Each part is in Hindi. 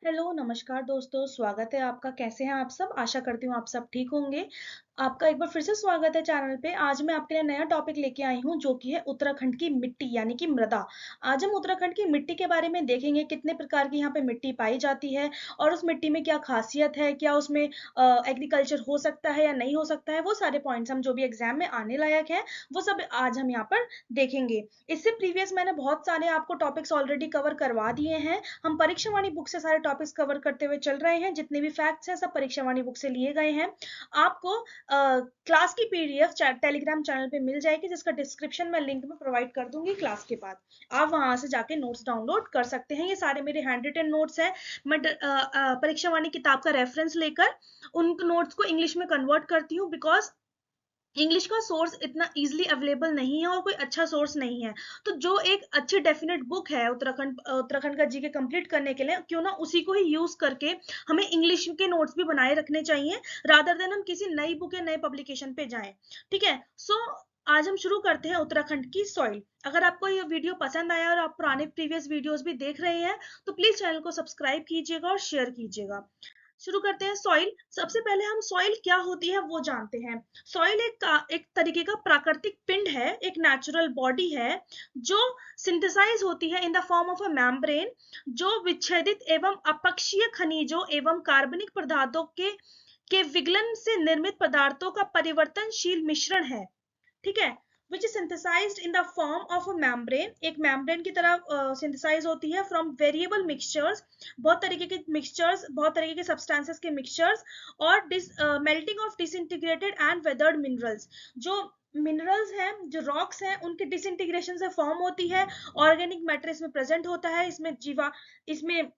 हेलो नमस्कार दोस्तों, स्वागत है आपका। कैसे हैं आप सब? आशा करती हूँ आप सब ठीक होंगे। आपका एक बार फिर से स्वागत है चैनल पे। आज मैं आपके लिए नया टॉपिक लेके आई हूँ जो कि है उत्तराखंड की मिट्टी यानी कि मृदा। आज हम उत्तराखंड की मिट्टी के बारे में देखेंगे, कितने प्रकार की यहाँ पे मिट्टी पाई जाती है और उस मिट्टी में क्या खासियत है, क्या उसमें एग्रीकल्चर हो सकता है या नहीं हो सकता है। वो सारे पॉइंट्स हम जो भी एग्जाम में आने लायक है वो सब आज हम यहाँ पर देखेंगे। इससे प्रीवियस मैंने बहुत सारे आपको टॉपिक्स ऑलरेडी कवर करवा दिए हैं। हम परीक्षा वाणी बुक से सारे टॉपिक्स कवर करते हुए चल रहे हैं। जितने भी फैक्ट्स हैं सब परीक्षा वाणी बुक से लिए गए हैं। आपको क्लास की पीडीएफ टेलीग्राम चैनल पे मिल जाएगी, जिसका डिस्क्रिप्शन में लिंक में प्रोवाइड कर दूंगी क्लास के बाद। आप वहां से जाके नोट्स डाउनलोड कर सकते हैं। ये सारे मेरे हैंड रिटन नोट्स हैं। मैं परीक्षा वाणी किताब का रेफरेंस लेकर उन नोट्स को इंग्लिश में कन्वर्ट करती हूँ, बिकॉज इंग्लिश का सोर्स इतना इजीली अवेलेबल नहीं है और कोई अच्छा सोर्स नहीं है। तो जो एक अच्छी डेफिनेट बुक है उत्तराखंड का जीके कंप्लीट करने के लिए, क्यों ना उसी को ही यूज करके हमें इंग्लिश के नोट्स भी बनाए रखने चाहिए, रादर देन हम किसी नई बुक या नए पब्लिकेशन पे जाएं। ठीक है। आज हम शुरू करते हैं उत्तराखंड की सॉइल। अगर आपको ये वीडियो पसंद आया और आप पुराने प्रीवियस वीडियोस भी देख रहे हैं तो प्लीज चैनल को सब्सक्राइब कीजिएगा और शेयर कीजिएगा। शुरू करते हैं सॉइल। सबसे पहले हम सॉइल क्या होती है वो जानते हैं। सॉइल एक तरीके का प्राकृतिक पिंड है, एक नेचुरल बॉडी है जो सिंथेसाइज होती है इन the form of a membrane, जो विच्छेदित एवं अपक्षीय खनिजों एवं कार्बनिक पदार्थों के विगलन से निर्मित पदार्थों का परिवर्तनशील मिश्रण है। ठीक है। Which is synthesized in the form of a membrane, एक मेम्ब्रेन की तरह सिंथेसाइज होती है फ्रॉम वेरिएबल मिक्सचर्स, बहुत तरीके के मिक्सचर्स, बहुत तरीके के सब्सटेंसेस के मिक्सचर्स, और melting of disintegrated and weathered minerals. जो मिनरल्स हैं, जो रॉक्स हैं, उनके डिसइंटीग्रेशन से फॉर्म होती है। ऑर्गेनिक मैटर इसमें प्रेजेंट होता है। इसमें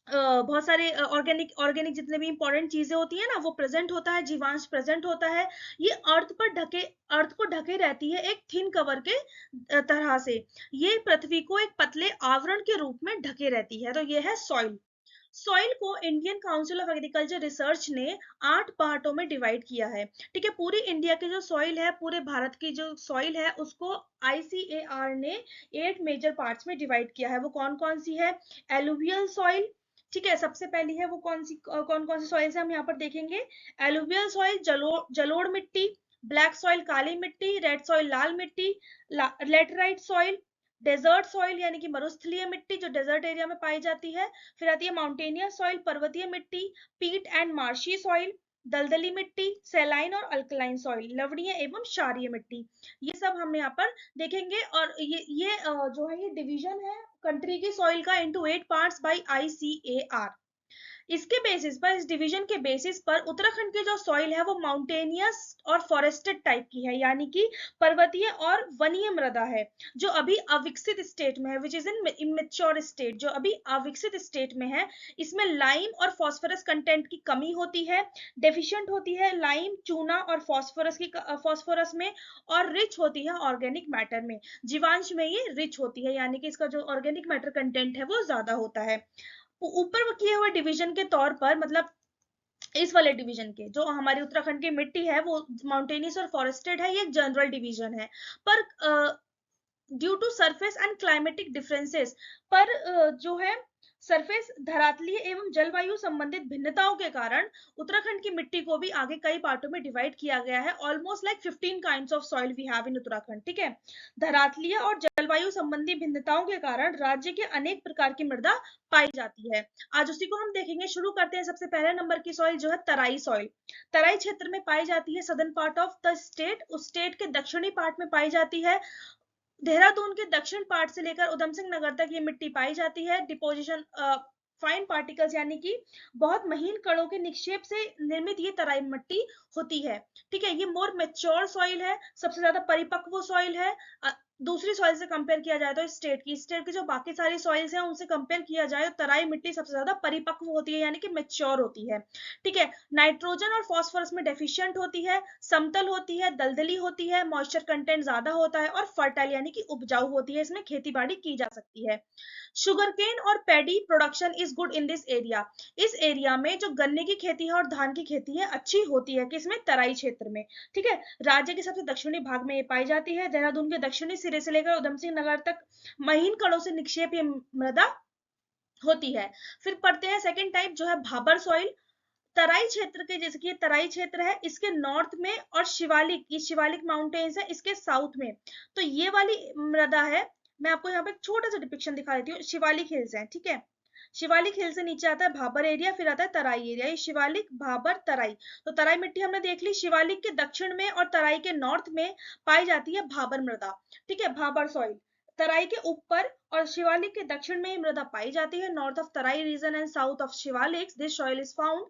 बहुत सारे ऑर्गेनिक ऑर्गेनिक जितने भी इंपॉर्टेंट चीजें होती है ना वो प्रेजेंट होता है, जीवांश प्रेजेंट होता है। ये अर्थ को ढके रहती है एक थिन कवर के तरह से। ये पृथ्वी को एक पतले आवरण के रूप में ढके रहती है। तो ये है सॉइल। सॉइल को Indian council of agriculture research ने 8 पार्टों में डिवाइड किया है। ठीक है। पूरी इंडिया की जो सॉइल है, पूरे भारत की जो सॉइल है, उसको आईसीएआर ने 8 मेजर पार्ट्स में डिवाइड किया है। वो कौन कौन सी है? Alluvial soil. ठीक है। सबसे पहली है वो कौन कौन सी सॉइल है हम यहाँ पर देखेंगे। एलुवियल सॉइल, जलोढ़ मिट्टी। ब्लैक सॉइल काली मिट्टी, रेड सॉइल लाल मिट्टी, लेटराइट सॉइल, डेजर्ट सॉइल यानी कि मरुस्थलीय मिट्टी जो डेजर्ट एरिया में पाई जाती है। फिर आती है माउंटेनियस सॉइल, पर्वतीय मिट्टी, पीट एंड मार्शी सॉइल, दलदली मिट्टी, सेलाइन और अल्कलाइन सॉइल, लवणीय एवं क्षारीय मिट्टी। ये सब हम यहाँ पर देखेंगे। और जो है ये डिवीजन है कंट्री की सॉइल का इनटू 8 पार्ट्स बाय आईसीएआर। इसके बेसिस पर, इस डिवीजन के बेसिस पर उत्तराखंड की जो सॉइल है वो माउंटेनियस और फॉरेस्टेड टाइप की है, यानी कि पर्वतीय और वनीय मृदा है, जो अभी अविकसित स्टेट में है, which is in immature state, जो अभी अविकसित स्टेट में है। इसमें लाइम और फॉस्फोरस कंटेंट की कमी होती है, डेफिशिएंट होती है लाइम, चूना और फॉस्फोरस में, और रिच होती है ऑर्गेनिक मैटर में। जीवांश में ये रिच होती है, यानी कि इसका जो ऑर्गेनिक मैटर कंटेंट है वो ज्यादा होता है। ऊपर किए हुए डिवीजन के तौर पर, मतलब इस वाले डिवीजन के जो हमारी उत्तराखंड की मिट्टी है वो माउंटेनियस और फॉरेस्टेड है, ये जनरल डिवीजन है। पर due to surface and climatic differences, पर जो है सरफेस, धरातलीय एवं जलवायु संबंधित भिन्नताओं के कारण उत्तराखंड की मिट्टी को भी आगे कई पार्टों में डिवाइड किया गया है। Almost like 15 kinds of soil we have in Uttarakhand. ठीक है। धरातलीय और जलवायु संबंधी भिन्नताओं के कारण राज्य के अनेक प्रकार की मृदा पाई जाती है। आज उसी को हम देखेंगे। शुरू करते हैं। सबसे पहले नंबर की सॉइल जो है तराई सॉइल। तराई क्षेत्र में पाई जाती है southern part of the state, उस स्टेट के दक्षिणी पार्ट में पाई जाती है। देहरादून के दक्षिण पार्ट से लेकर उधम सिंह नगर तक ये मिट्टी पाई जाती है। डिपोजिशन फाइन पार्टिकल्स यानी कि बहुत महीन कणों के निक्षेप से निर्मित ये तराई मिट्टी होती है। ठीक है। ये मोर मेच्योर सॉइल है, सबसे ज्यादा परिपक्व सॉइल है। दूसरी सॉइल से कंपेयर किया जाए तो स्टेट की जो बाकी सारी सॉइल्स हैं उनसे कंपेयर किया जाए तो तराई मिट्टी सबसे ज्यादा परिपक्व होती है, यानी कि मेच्योर होती है। ठीक है। नाइट्रोजन और फॉस्फोरस में डेफिशिएंट होती है, समतल होती है, दलदली होती है, मॉइस्चर कंटेंट ज्यादा होता है और फर्टाइल यानी कि उपजाऊ होती है। इसमें खेती बाड़ी की जा सकती है। शुगरकेन और paddy production is good in this area. इस एरिया में जो गन्ने की खेती है और धान की खेती है अच्छी होती है, किसमें? तराई क्षेत्र में। ठीक है। राज्य के सबसे दक्षिणी भाग में ये पाई जाती है। देहरादून के दक्षिणी सिरे से लेकर उधम सिंह नगर तक महीन कणों से निक्षेप ये मृदा होती है। फिर पढ़ते हैं सेकंड टाइप जो है भाबर सॉइल। तराई क्षेत्र के, जैसे कि ये तराई क्षेत्र है, इसके नॉर्थ में, और शिवालिक, ये शिवालिक माउंटेन्स है इसके साउथ में। तो ये वाली मृदा है, मैं आपको यहाँ पे एक छोटा सा डिपिक्शन दिखा देती हूँ। शिवालिक हिल्स है, ठीक है। शिवालिक हिल से नीचे आता है भाबर एरिया, फिर आता है तराई एरिया। ये शिवालिक, भाबर, तराई। तो तराई मिट्टी हमने देख ली। शिवालिक के दक्षिण में और तराई के नॉर्थ में पाई जाती है भाबर मृदा, ठीक है, भाबर सॉइल। तराई के ऊपर और शिवालिक के दक्षिण में ये मृदा पाई जाती है। North of Terai region and south of Shivalik this soil is found.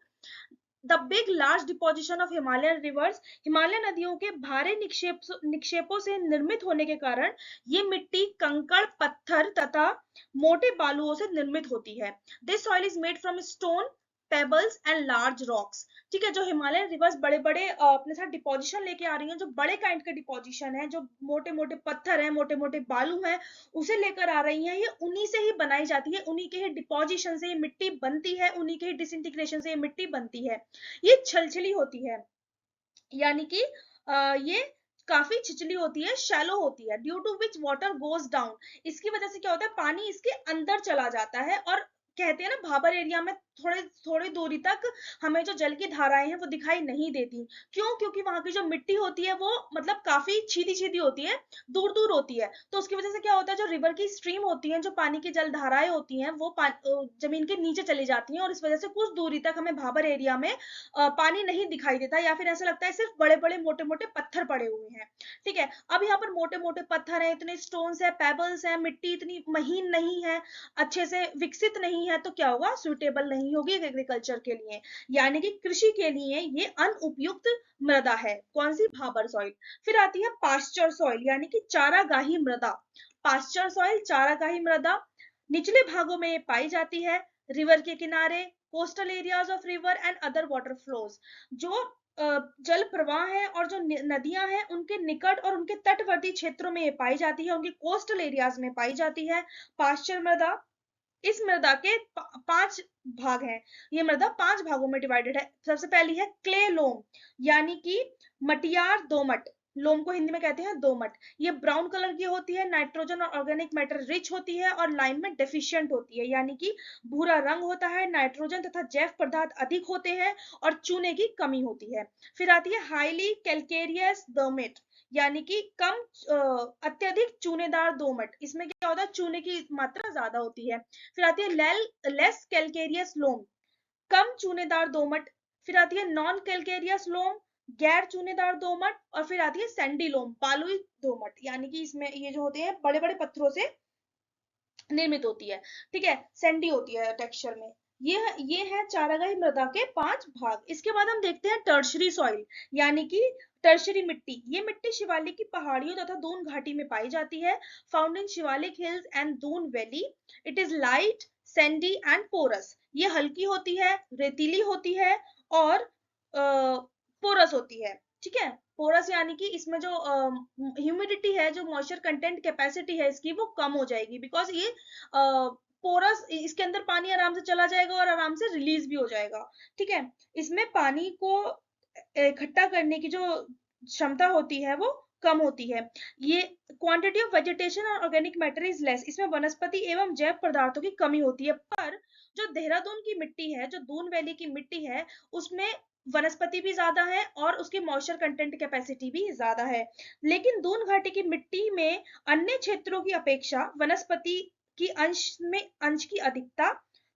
The big large deposition of Himalayan rivers, Himalaya नदियों के भारी निक्षेपों से निर्मित होने के कारण ये मिट्टी कंकड़, पत्थर तथा मोटे बालुओं से निर्मित होती है। This soil is made from stone, pebbles and large rocks, ठीक है। जो हिमालयन रिवर्स बड़े बड़े अपने साथ डिपोजिशन लेके आ रही हैं, जो बड़े काइंड के डिपोजिशन है, जो मोटे मोटे पत्थर हैं, मोटे मोटे बालू हैं, उसे लेकर आ रही हैं, ये उन्हीं से ही बनाई जाती है, उन्हीं के ही डिपोजिशन से ये मिट्टी बनती है, उन्हीं के ही डिसइंटीग्रेशन से ये मिट्टी बनती है। ये छलछली होती है, यानी कि ये काफी छिछली होती है, शैलो होती है, due to which water goes down. इसकी वजह से क्या होता है, पानी इसके अंदर चला जाता है, और कहते हैं ना भाबर एरिया में थोड़े थोड़ी दूरी तक हमें जो जल की धाराएं हैं वो दिखाई नहीं देती। क्यों? क्योंकि वहां की जो मिट्टी होती है वो मतलब काफी छीदी छीदी होती है, दूर दूर होती है। तो उसकी वजह से क्या होता है, जो रिवर की स्ट्रीम होती है, जो पानी की जल धाराएं होती हैं, वो जमीन के नीचे चली जाती हैं, और इस वजह से कुछ दूरी तक हमें भाबर एरिया में पानी नहीं दिखाई देता, या फिर ऐसा लगता है सिर्फ बड़े बड़े मोटे मोटे पत्थर पड़े हुए हैं, ठीक है। अब यहाँ पर मोटे मोटे पत्थर है, इतने स्टोन्स है, पेबल्स है, मिट्टी इतनी महीन नहीं है, अच्छे से विकसित नहीं है, तो क्या होगा, सुटेबल नहीं होगी एग्रीकल्चर के लिए, यानी कि कृषि के लिए ये अनुपयुक्त मृदा है। कौन सी? भाबर सॉइल। फिर आती है पास्चर सॉइल, यानी कि चारागाही मृदा। पास्चर सॉइल, चारागाही मृदा, निचले भागों में ये पाई जाती है, रिवर के किनारे, coastal areas of river and other water flows. जो जल प्रवाह है और जो नदियां हैं उनके निकट और उनके तटवर्ती क्षेत्रों में ये पाई जाती है, उनके कोस्टल एरियाज में पाई जाती है पास्चर मृदा। इस मृदा के पांच भाग हैं। ये मृदा पांच भागों में डिवाइडेड है। सबसे पहली है क्ले लोम, यानी कि मटियार दोमट। लोम को हिंदी में कहते हैं दोमट। ये ब्राउन कलर की होती है, नाइट्रोजन और ऑर्गेनिक मैटर रिच होती है, और लाइम में डेफिशिएंट होती है, यानी कि भूरा रंग होता है, नाइट्रोजन तथा जैव पदार्थ अधिक होते हैं, और चूने की कमी होती है। फिर आती है हाईली कैल्केरियस दोमट, यानी कि कम अत्यधिक चूनेदार दोमट। इसमें क्या होता है, चूने की मात्रा ज्यादा होती है। फिर आती है लेस कैल्केरियस लोम, कम चूनेदार दोमट। फिर आती है नॉन कैल्केरियस लोम, गैर चूनेदार दोमट। और फिर आती है सैंडी लोम, बालुई दोमट, यानी कि इसमें ये जो होते हैं बड़े बड़े पत्थरों से निर्मित होती है, ठीक है, सैंडी होती है टेक्सचर में। ये है चारागाही मृदा के पांच भाग। इसके बाद हम देखते हैं टर्शरी सॉइल, यानी कि टर्शरी मिट्टी। ये मिट्टी शिवालिक की पहाड़ियों तथा दून घाटी में पाई जाती है, found in Shivalik hills and Doon valley. It is light, sandy and porous. ये हल्की होती है, रेतीली होती है, और पोरस होती है, ठीक है। पोरस यानी कि इसमें जो ह्यूमिडिटी है, जो मॉइस्चर कंटेंट कैपेसिटी है इसकी, वो कम हो जाएगी, बिकॉज ये पोरस, इसके अंदर पानी आराम से चला जाएगा और आराम से रिलीज भी हो जाएगा, ठीक है। इसमें पानी को इकट्ठा करने की जो क्षमता होती है वो कम होती है। ये क्वांटिटी ऑफ वेजिटेशन और ऑर्गेनिक मैटर इज लेस, इसमें वनस्पति एवं जैव पदार्थों की कमी होती है। पर जो देहरादून की मिट्टी है, जो दून वैली की मिट्टी है, उसमें वनस्पति भी ज्यादा है और उसकी मॉइस्चर कंटेंट कैपेसिटी भी ज्यादा है। लेकिन दून घाटी की मिट्टी में अन्य क्षेत्रों की अपेक्षा वनस्पति की अंश की अधिकता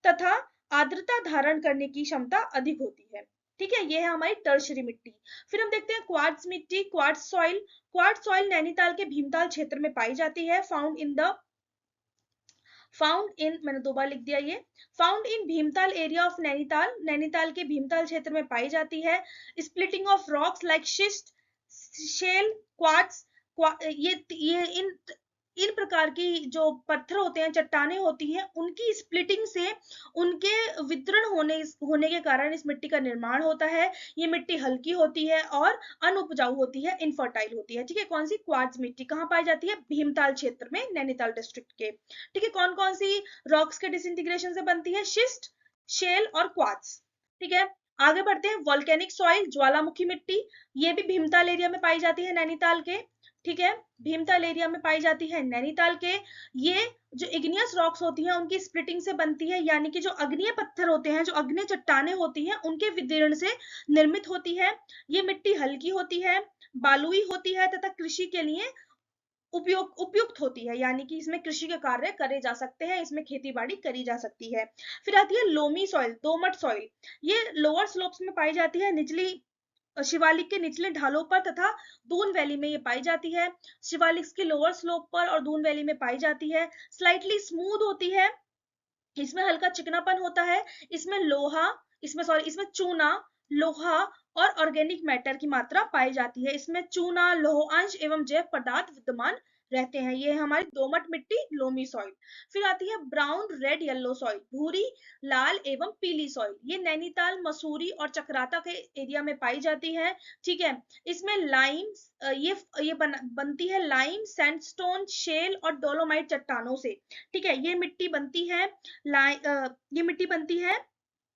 तथा आर्द्रता धारण करने की क्षमता अधिक होती है, ठीक है। ये है हमारी टर्शरी मिट्टी। फिर हम देखते हैं क्वार्ट्ज मिट्टी, quartz soil. Quartz soil Nainital के भीमताल क्षेत्र में पाई जाती है, मैंने दो बार लिख दिया ये, found in Bhimtal area of Nainital, Nainital के भीमताल क्षेत्र में पाई जाती है। Splitting of rocks like schist, shale, quartz, ये इन प्रकार की जो पत्थर होते हैं, चट्टाने होती हैं, उनकी स्प्लिटिंग से उनके वितरण होने के कारण इस मिट्टी का निर्माण होता है। ये मिट्टी हल्की होती है और अनउपजाऊ होती है, इनफर्टाइल होती है, ठीक है। कौन सी? क्वार्ट्ज मिट्टी। कहाँ पाई जाती है? भीमताल क्षेत्र में, नैनीताल डिस्ट्रिक्ट के, ठीक है। कौन कौन सी रॉक्स के डिसइंटीग्रेशन से बनती है? शिस्ट, शेल और क्वार्ट्ज, ठीक है। आगे बढ़ते हैं, वॉल्केनिक सॉइल, ज्वालामुखी मिट्टी। ये भी भीमताल एरिया में पाई जाती है, नैनीताल के। ठीक है, भीमताल एरिया में पाई जाती है। नैनीताल के ये जो इग्नियस रॉक्स होती हैं उनकी स्प्लिटिंग से बनती है, यानी कि जो अग्निय पत्थर होते हैं, जो अग्निय चट्टाने होती हैं, उनके विदीर्ण से निर्मित होती है। ये मिट्टी हल्की होती है, बालुई होती है तथा कृषि के लिए उपयुक्त होती है, यानी कि इसमें कृषि के कार्य करे जा सकते हैं, इसमें खेती बाड़ी करी जा सकती है। फिर आती है लोमी सॉइल, दोमट सॉइल। ये लोअर स्लोप्स में पाई जाती है, निचली शिवालिक के निचले ढालों पर तथा दून वैली में ये पाई जाती है। शिवालिक के लोअर स्लोप पर और दून वैली में पाई जाती है। स्लाइटली स्मूथ होती है, इसमें हल्का चिकनापन होता है। इसमें चूना, लोहा और ऑर्गेनिक मैटर की मात्रा पाई जाती है। इसमें चूना, लोह अंश एवं जैव पदार्थ विद्यमान रहते हैं। ये है हमारी दोमट मिट्टी, लोमी सॉइल। फिर आती है ब्राउन, रेड, येलो सॉइल, भूरी, लाल एवं पीली सॉइल। ये नैनीताल, मसूरी और चक्राता के एरिया में पाई जाती है। ठीक है, इसमें लाइम, बनती है लाइम, सैंडस्टोन, शेल और डोलोमाइट चट्टानों से। ठीक है, ये मिट्टी बनती है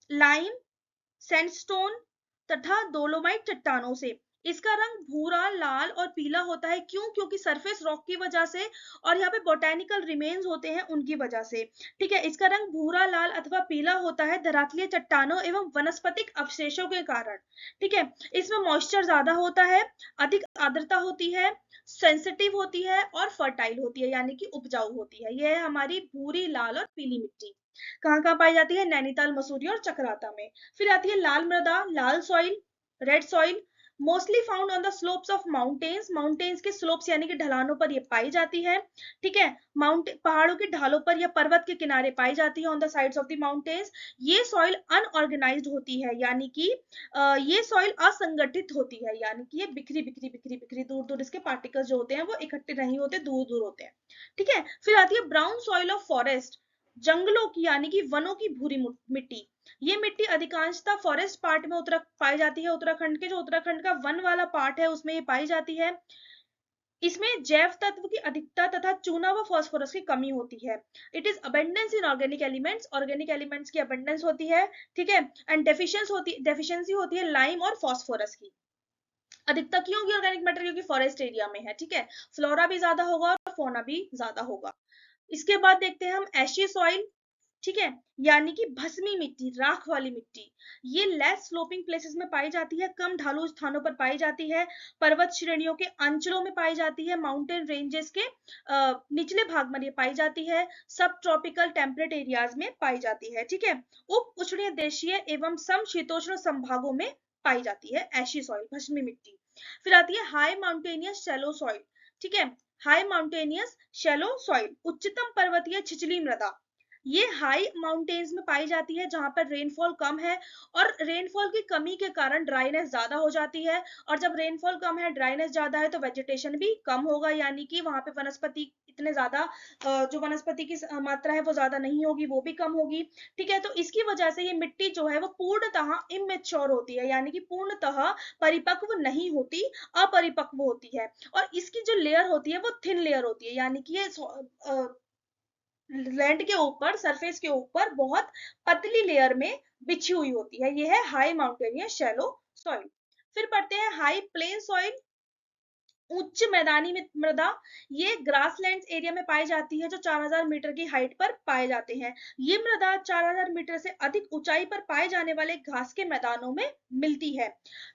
लाइम, सैंडस्टोन तथा डोलोमाइट चट्टानों से। इसका रंग भूरा, लाल और पीला होता है। क्यों? क्योंकि सरफेस रॉक की वजह से और यहाँ पे बोटेनिकल रिमेन्स होते हैं उनकी वजह से। ठीक है, इसका रंग भूरा, लाल अथवा पीला होता है धरातलीय चट्टानों एवं वनस्पतिक अवशेषों के कारण। ठीक है, इसमें मॉइस्चर ज्यादा होता है, अधिक आर्द्रता होती है, सेंसिटिव होती है और फर्टाइल होती है, यानी कि उपजाऊ होती है। यह है हमारी भूरी, लाल और पीली मिट्टी। कहाँ कहाँ पाई जाती है? नैनीताल, मसूरी और चक्राता में। फिर आती है लाल मृदा, लाल soil, red soil. Mostly found on the slopes of mountains, mountains के स्लोप्स यानी कि ढलानों पर ये पाई जाती है। ठीक है, पहाड़ों की ढालों पर या पर्वत के किनारे पाई जाती है, on the sides of the mountains. ये सॉइल अनऑर्गेनाइज्ड होती है, यानी कि ये सॉइल असंगठित होती है, यानी कि ये बिखरी बिखरी बिखरी बिखरी दूर दूर इसके पार्टिकल्स जो होते हैं वो इकट्ठे नहीं होते, दूर दूर होते हैं। ठीक है, फिर आती है ब्राउन सॉइल ऑफ फॉरेस्ट, जंगलों की यानी कि वनों की भूरी मिट्टी। ये मिट्टी अधिकांशतः फॉरेस्ट पार्ट में पाई जाती है। उत्तराखंड के जो उत्तराखंड का वन वाला पार्ट है उसमें ये पाई जाती है। इसमें जैव तत्व की अधिकता तथा चूना व फास्फोरस की कमी होती है। It is abundance in organic elements की अबेंडेंस होती है। ठीक है, एंड डेफिशिएंसी होती है लाइम और फास्फोरस की। अधिकता क्यों होगी ऑर्गेनिक मैटर? क्योंकि फॉरेस्ट एरिया में है। ठीक है, फ्लोरा भी ज्यादा होगा और फोना भी ज्यादा होगा। इसके बाद देखते हैं हम एशी सॉइल। ठीक है, यानी कि भस्मी मिट्टी, राख वाली मिट्टी। ये लेस स्लोपिंग प्लेसेस में पाई जाती है, कम ढालू स्थानों पर पाई जाती है, पर्वत श्रेणियों के अंचलों में पाई जाती है, माउंटेन रेंजेस के निचले भाग में ये पाई जाती है, सब ट्रॉपिकल टेम्परेट एरियाज में पाई जाती है। ठीक है, उप उष्णीय देशीय एवं समशीतोष्ण संभागों में पाई जाती है एशी सॉइल, भस्मी मिट्टी। फिर आती है हाई माउंटेनियस शैलो सॉइल। ठीक है, हाई माउंटेनियस शैलो सॉइल, उच्चतम पर्वतीय छिछली मृदा। ये हाई माउंटेन्स में पाई जाती है जहां पर रेनफॉल कम है, और रेनफॉल की कमी के कारण ड्राइनेस ज्यादा हो जाती है। और जब रेनफॉल कम है, ड्राइनेस ज्यादा है, तो वेजिटेशन भी कम होगा, यानी कि वहां पे वनस्पति इतने ज्यादा जो वनस्पति की मात्रा है वो ज्यादा नहीं होगी, वो भी कम होगी। ठीक है, तो इसकी वजह से ये मिट्टी जो है वो पूर्णतः इमेच्योर होती है, यानी कि पूर्णतः परिपक्व नहीं होती, अपरिपक्व होती है। और इसकी जो लेयर होती है वो थिन लेयर होती है, यानी कि ये लैंड के ऊपर, सरफेस के ऊपर बहुत पतली लेयर में बिछी हुई होती है। ये है हाई माउंटेनियस शैलो सॉइल। फिर पढ़ते हैं हाई प्लेन सॉइल, उच्च मैदानी मृदा। ये ग्रासलैंड एरिया में पाई जाती है, जो 4000 मीटर की हाइट पर पाए जाते हैं। ये मृदा 4000 मीटर से अधिक ऊंचाई पर पाए जाने वाले घास के मैदानों में मिलती है।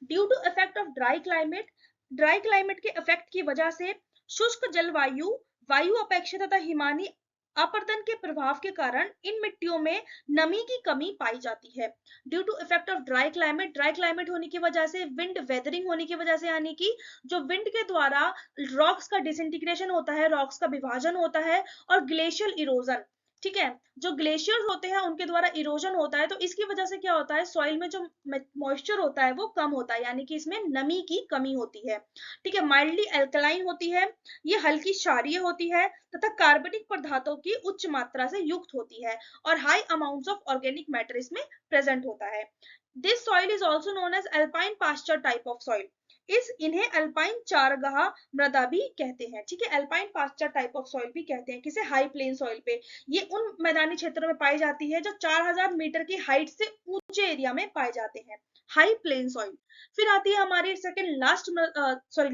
Due to effect of dry climate के इफेक्ट की वजह से शुष्क जलवायु, वायु अपेक्षा तथा हिमानी आपर्दन के प्रभाव के कारण इन मिट्टियों में नमी की कमी पाई जाती है। Due to effect of dry climate होने की वजह से, विंड वेदरिंग होने की वजह से, यानी कि जो विंड के द्वारा रॉक्स का डिसइंटीग्रेशन होता है, रॉक्स का विभाजन होता है, और ग्लेशियल इरोजन। ठीक है, जो ग्लेशियर्स होते हैं उनके द्वारा इरोजन होता है, तो इसकी वजह से क्या होता है, सॉइल में जो मॉइस्चर होता है वो कम होता है, यानी कि इसमें नमी की कमी होती है। ठीक है, माइल्डली एल्कलाइन होती है, ये हल्की क्षारीय होती है तथा कार्बनिक पदार्थों की उच्च मात्रा से युक्त होती है, और high amounts of organic matter इसमें प्रेजेंट होता है। This soil is also known as alpine pasture type of soil. इन्हें अल्पाइन चारगाह मृदा भी कहते हैं। ठीक है, alpine pasture type of soil भी कहते हैं किसे, हाई प्लेन सॉइल पे। ये उन मैदानी क्षेत्रों में पाई जाती है जो 4000 मीटर की हाइट से ऊंचे एरिया में पाए जाते हैं। High plain soil. फिर आती है हमारी सेकंड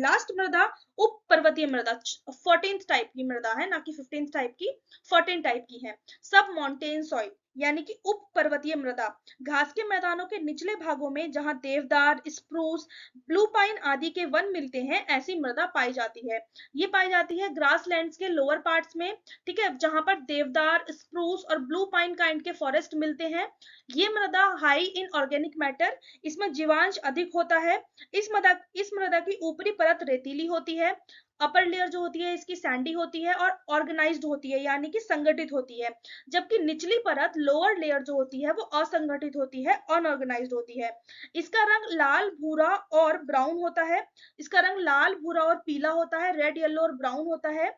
लास्ट मृदा उप पर्वतीय मृदा। 14th टाइप की मृदा है, ना कि 15th टाइप की, 14 टाइप की है। सब माउंटेन सॉइल यानी कि उप पर्वतीय मृदा, घास के मैदानों के निचले भागों में जहां देवदार, स्प्रूस, ब्लू पाइन आदि के वन मिलते हैं, ऐसी मृदा पाई जाती है। ये पाई जाती है ग्रासलैंड्स के लोअर पार्ट्स में, ठीक है, जहां पर देवदार, स्प्रूस और ब्लू पाइन काइंड के फॉरेस्ट मिलते हैं। ये मृदा हाई इन ऑर्गेनिक मैटर, इसमें जीवांश अधिक होता है। इस मृदा की ऊपरी परत रेतीली होती है, अपर लेयर जो होती है इसकी सैंडी होती है और ऑर्गेनाइज्ड होती है यानी कि संगठित होती है, जबकि निचली परत लोअर लेयर जो होती है वो असंगठित होती है, अनऑर्गेनाइज्ड होती है। इसका रंग लाल, भूरा और ब्राउन होता है। इसका रंग लाल, भूरा और पीला होता है, रेड, येलो और ब्राउन होता है।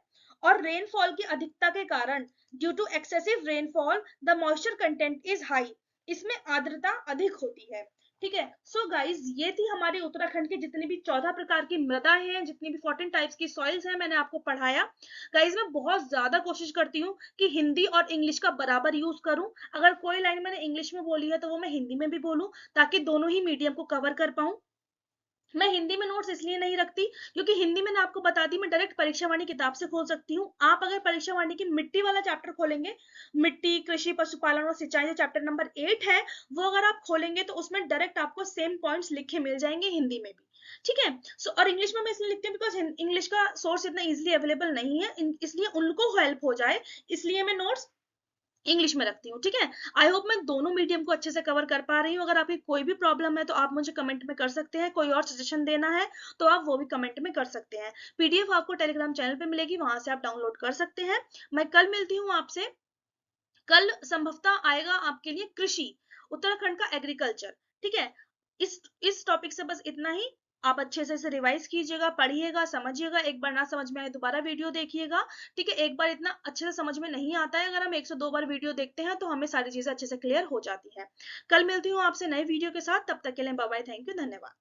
और रेनफॉल की अधिकता के कारण, due to excessive rainfall, the moisture content is high, इसमें आर्द्रता अधिक होती है। ठीक है, सो गाइज ये थी हमारी उत्तराखंड की जितनी भी 14 प्रकार की मृदा हैं, जितनी भी 14 टाइप्स की सॉइल्स हैं, मैंने आपको पढ़ाया। गाइज मैं बहुत ज्यादा कोशिश करती हूँ कि हिंदी और इंग्लिश का बराबर यूज करूं। अगर कोई लाइन मैंने इंग्लिश में बोली है तो वो मैं हिंदी में भी बोलूं, ताकि दोनों ही मीडियम को कवर कर पाऊं। मैं हिंदी में नोट्स इसलिए नहीं रखती क्योंकि हिंदी मैंने आपको बता दी मैं डायरेक्ट परीक्षा वाणी किताब से खोल सकती हूँ। आप अगर परीक्षा वाणी की मिट्टी वाला चैप्टर खोलेंगे, मिट्टी, कृषि, पशुपालन और सिंचाई, जो चैप्टर नंबर 8 है, वो अगर आप खोलेंगे तो उसमें डायरेक्ट आपको सेम पॉइंट्स लिखे मिल जाएंगे हिंदी में भी। ठीक है, सो और इंग्लिश में मैं इसलिए लिखती हूँ बिकॉज इंग्लिश का सोर्स इतना इजिली अवेलेबल नहीं है, इसलिए उनको हेल्प हो जाए, इसलिए मैं नोट्स इंग्लिश में रखती हूँ। ठीक है, आई होप मैं दोनों मीडियम को अच्छे से कवर कर पा रही हूँ। अगर आपकी कोई भी प्रॉब्लम है तो आप मुझे कमेंट में कर सकते हैं, कोई और सजेशन देना है तो आप वो भी कमेंट में कर सकते हैं। पीडीएफ आपको टेलीग्राम चैनल पे मिलेगी, वहां से आप डाउनलोड कर सकते हैं। मैं कल मिलती हूँ आपसे। कल संभवतः आएगा आपके लिए कृषि, उत्तराखंड का एग्रीकल्चर। ठीक है, इस टॉपिक से बस इतना ही। आप अच्छे से इसे रिवाइज कीजिएगा, पढ़िएगा, समझिएगा, एक बार ना समझ में आए दोबारा वीडियो देखिएगा। ठीक है, एक बार इतना अच्छे से समझ में नहीं आता है, अगर हम 1 से 2 बार वीडियो देखते हैं तो हमें सारी चीजें अच्छे से क्लियर हो जाती है। कल मिलती हूँ आपसे नए वीडियो के साथ, तब तक के लिए बाय बाय, थैंक यू, धन्यवाद।